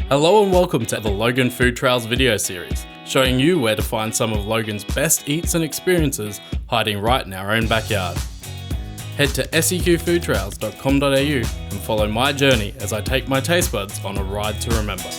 Hello and welcome to the Logan Food Trails video series, showing you where to find some of Logan's best eats and experiences hiding right in our own backyard. Head to seqfoodtrails.com.au and follow my journey as I take my taste buds on a ride to remember.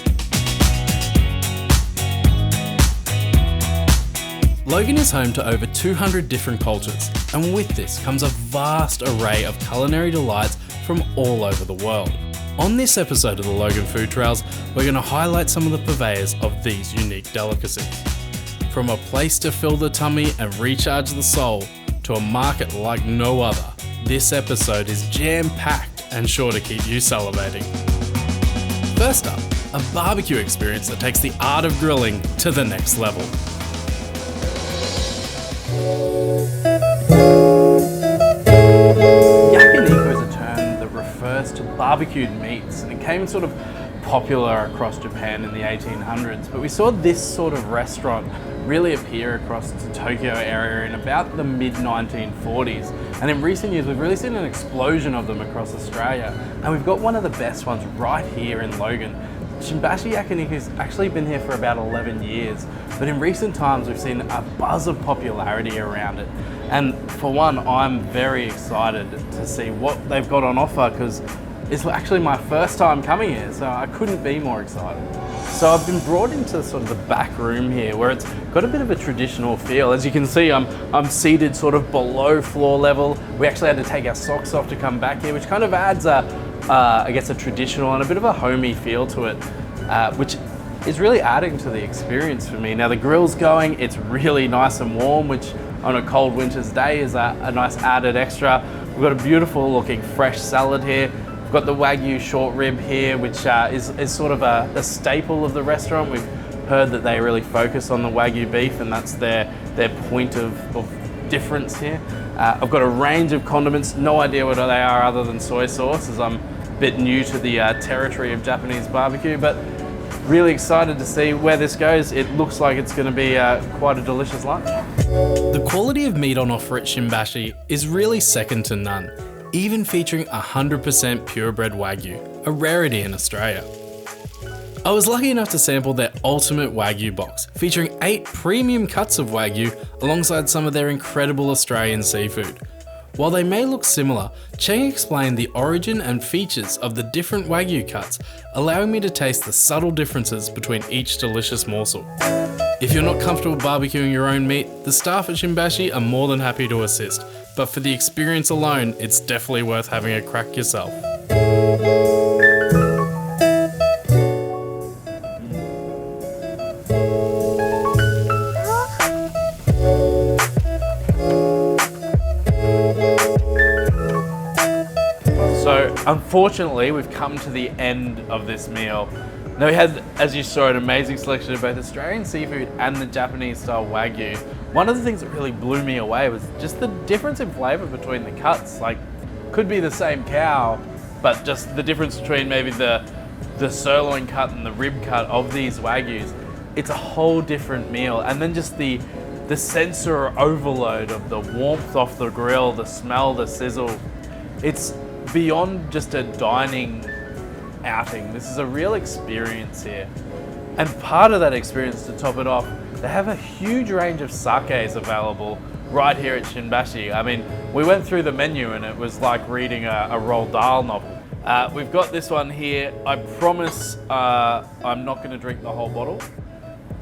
Logan is home to over 200 different cultures, and with this comes a vast array of culinary delights from all over the world. On this episode of the Logan Food Trails, we're going to highlight some of the purveyors of these unique delicacies. From a place to fill the tummy and recharge the soul, to a market like no other, this episode is jam-packed and sure to keep you salivating. First up, a barbecue experience that takes the art of grilling to the next level. Yakinikus is a term that refers to barbecued meats, and it came sort of popular across Japan in the 1800s, but we saw this sort of restaurant really appear across the Tokyo area in about the mid-1940s, and in recent years we've really seen an explosion of them across Australia, and we've got one of the best ones right here in Logan. Shinbashi Japanese has actually been here for about 11 years, but in recent times we've seen a buzz of popularity around it. And for one, I'm very excited to see what they've got on offer, because it's actually my first time coming here, so I couldn't be more excited. So I've been brought into sort of the back room here, where it's got a bit of a traditional feel. As you can see, I'm seated sort of below floor level. We actually had to take our socks off to come back here, which kind of adds I guess a traditional and a bit of a homey feel to it, which is really adding to the experience for me. Now the grill's going, it's really nice and warm, which on a cold winter's day is a nice added extra. We've got a beautiful looking fresh salad here. We've got the Wagyu short rib here, which is sort of a staple of the restaurant. We've heard that they really focus on the Wagyu beef, and that's their point of difference here. I've got a range of condiments, no idea what they are other than soy sauce, as I'm a bit new to the territory of Japanese barbecue, but really excited to see where this goes. It looks like it's going to be quite a delicious lunch. The quality of meat on offer at Shinbashi is really second to none, even featuring 100% purebred Wagyu, a rarity in Australia. I was lucky enough to sample their ultimate Wagyu box, featuring 8 premium cuts of Wagyu alongside some of their incredible Australian seafood. While they may look similar, Cheng explained the origin and features of the different Wagyu cuts, allowing me to taste the subtle differences between each delicious morsel. If you're not comfortable barbecuing your own meat, the staff at Shinbashi are more than happy to assist, but for the experience alone, it's definitely worth having a crack yourself. So unfortunately, we've come to the end of this meal. Now we had, as you saw, an amazing selection of both Australian seafood and the Japanese style Wagyu. One of the things that really blew me away was just the difference in flavour between the cuts. Like, could be the same cow, but just the difference between maybe the sirloin cut and the rib cut of these Wagyus. It's a whole different meal. And then just the sensor overload of the warmth off the grill, the smell, the sizzle. It's beyond just a dining outing. This is a real experience here. And part of that experience, to top it off, they have a huge range of sakes available right here at Shinbashi. I mean, we went through the menu and it was like reading a Roald Dahl novel. We've got this one here. I promise I'm not going to drink the whole bottle,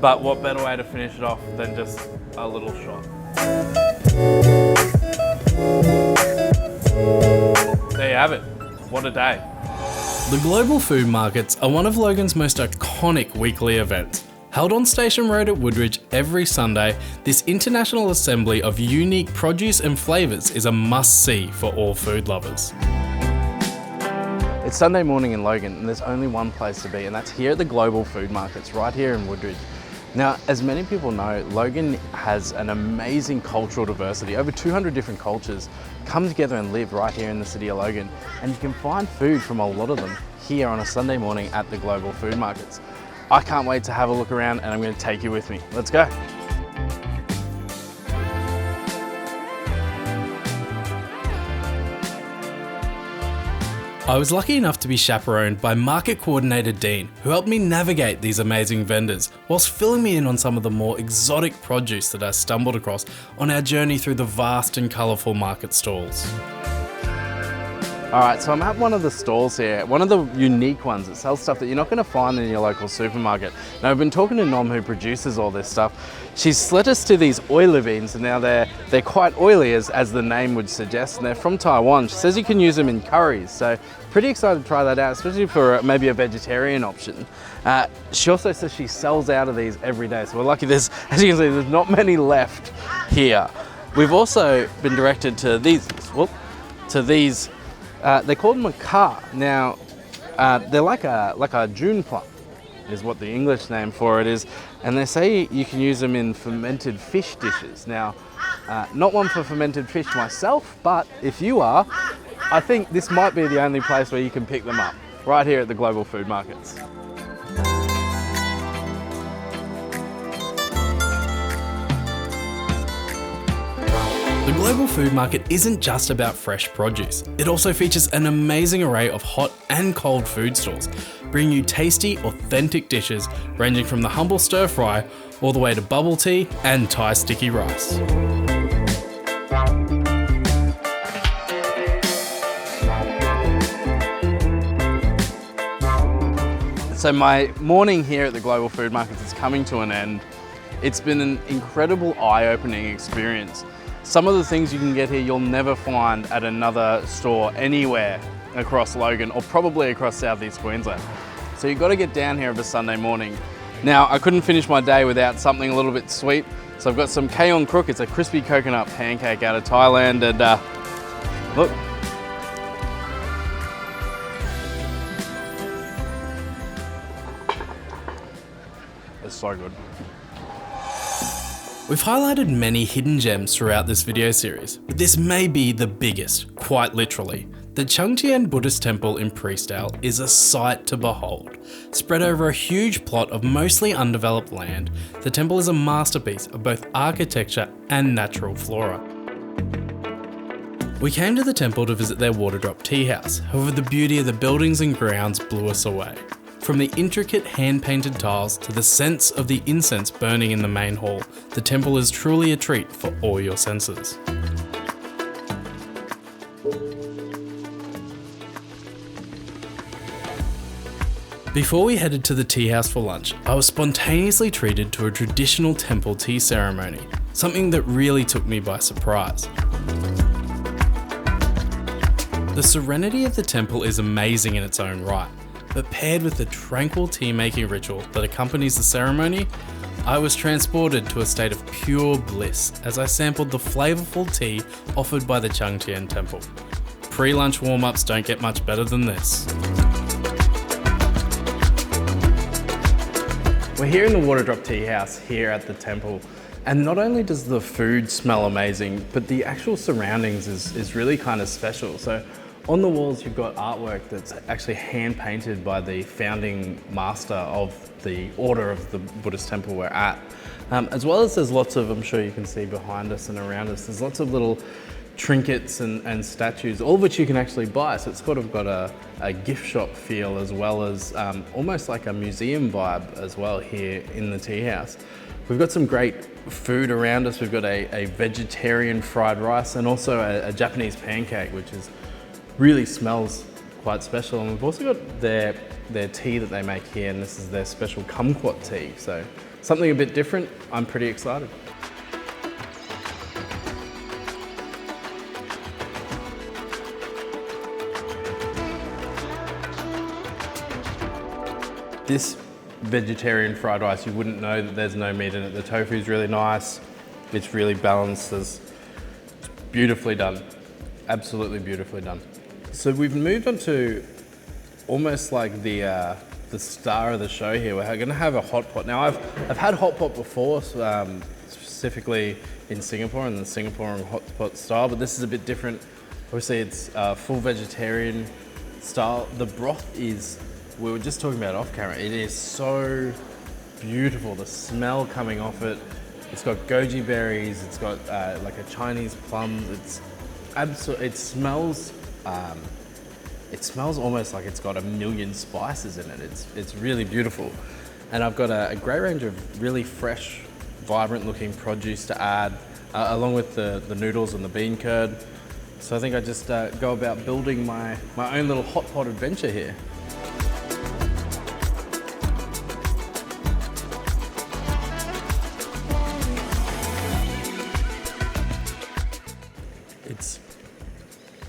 but what better way to finish it off than just a little shot. There you have it. What a day. The global food markets are one of Logan's most iconic weekly events. Held on Station Road at Woodridge every Sunday, this international assembly of unique produce and flavours is a must-see for all food lovers. It's Sunday morning in Logan, and there's only one place to be, and that's here at the global food markets right here in Woodridge. Now, as many people know, Logan has an amazing cultural diversity. Over 200 different cultures come together and live right here in the city of Logan, and you can find food from a lot of them here on a Sunday morning at the global food markets. I can't wait to have a look around, and I'm going to take you with me. Let's go. I was lucky enough to be chaperoned by market coordinator Dean, who helped me navigate these amazing vendors, whilst filling me in on some of the more exotic produce that I stumbled across on our journey through the vast and colourful market stalls. Alright, so I'm at one of the stalls here, one of the unique ones that sells stuff that you're not going to find in your local supermarket. Now I've been talking to Nom, who produces all this stuff. She's led us to these oily beans, and now they're quite oily as the name would suggest, and they're from Taiwan. She says you can use them in curries, so pretty excited to try that out, especially for maybe a vegetarian option. She also says she sells out of these every day, so we're lucky as you can see, there's not many left here. We've also been directed to these, they're called maca. Now, they're like a June plum, is what the English name for it is. And they say you can use them in fermented fish dishes. Now, not one for fermented fish myself, but if you are, I think this might be the only place where you can pick them up, right here at the Global Food Markets. The Global Food Market isn't just about fresh produce. It also features an amazing array of hot and cold food stalls, bringing you tasty, authentic dishes ranging from the humble stir fry all the way to bubble tea and Thai sticky rice. So my morning here at the Global Food Markets is coming to an end. It's been an incredible eye-opening experience. Some of the things you can get here you'll never find at another store anywhere across Logan, or probably across Southeast Queensland. So you've got to get down here of a Sunday morning. Now, I couldn't finish my day without something a little bit sweet, so I've got some Kaeon Crook. It's a crispy coconut pancake out of Thailand, and look. It's so good. We've highlighted many hidden gems throughout this video series, but this may be the biggest, quite literally. The Chung Tian Buddhist Temple in Priestdale is a sight to behold. Spread over a huge plot of mostly undeveloped land, the temple is a masterpiece of both architecture and natural flora. We came to the temple to visit their water drop tea house, however the beauty of the buildings and grounds blew us away. From the intricate hand-painted tiles to the sense of the incense burning in the main hall, the temple is truly a treat for all your senses. Before we headed to the tea house for lunch, I was spontaneously treated to a traditional temple tea ceremony, something that really took me by surprise. The serenity of the temple is amazing in its own right, but paired with the tranquil tea-making ritual that accompanies the ceremony, I was transported to a state of pure bliss as I sampled the flavourful tea offered by the Chung Tian Temple. Pre-lunch warm-ups don't get much better than this. We're here in the Water Drop Tea House here at the temple, and not only does the food smell amazing, but the actual surroundings is really kind of special. So on the walls you've got artwork that's actually hand painted by the founding master of the order of the Buddhist temple we're at. As well as there's lots of, I'm sure you can see behind us and around us, there's lots of little trinkets and statues, all of which you can actually buy. So it's sort of got a gift shop feel, as well as almost like a museum vibe as well here in the tea house. We've got some great food around us. We've got a vegetarian fried rice and also a Japanese pancake, which really smells quite special. And we've also got their tea that they make here, and this is their special kumquat tea. So something a bit different. I'm pretty excited. This vegetarian fried rice, you wouldn't know that there's no meat in it. The tofu's really nice. It's really balanced. It's beautifully done. Absolutely beautifully done. So we've moved on to almost like the star of the show here. We're going to have a hot pot. Now I've had hot pot before, specifically in Singapore, in the Singaporean hot pot style, but this is a bit different. Obviously it's full vegetarian style. The broth is, we were just talking about it off camera, it is so beautiful. The smell coming off it. It's got goji berries, it's got like a Chinese plum. It smells It smells almost like it's got a million spices in it. It's really beautiful. And I've got a great range of really fresh, vibrant looking produce to add, along with the noodles and the bean curd. So I think I just go about building my own little hot pot adventure here.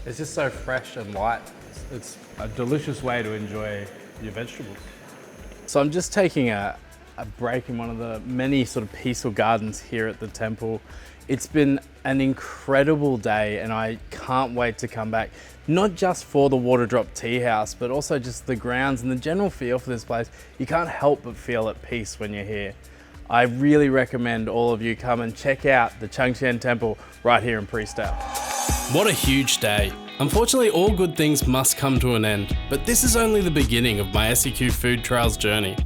It's just so fresh and light. It's a delicious way to enjoy your vegetables. So I'm just taking a break in one of the many sort of peaceful gardens here at the temple. It's been an incredible day and I can't wait to come back, not just for the water drop tea house, but also just the grounds and the general feel for this place. You can't help but feel at peace when you're here. I really recommend all of you come and check out the Chung Tian Temple right here in Priestdale. What a huge day. Unfortunately, all good things must come to an end, but this is only the beginning of my SEQ Food Trails journey.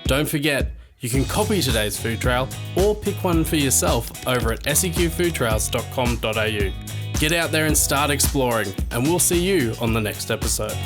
Don't forget, you can copy today's food trail or pick one for yourself over at seqfoodtrails.com.au. Get out there and start exploring, and we'll see you on the next episode.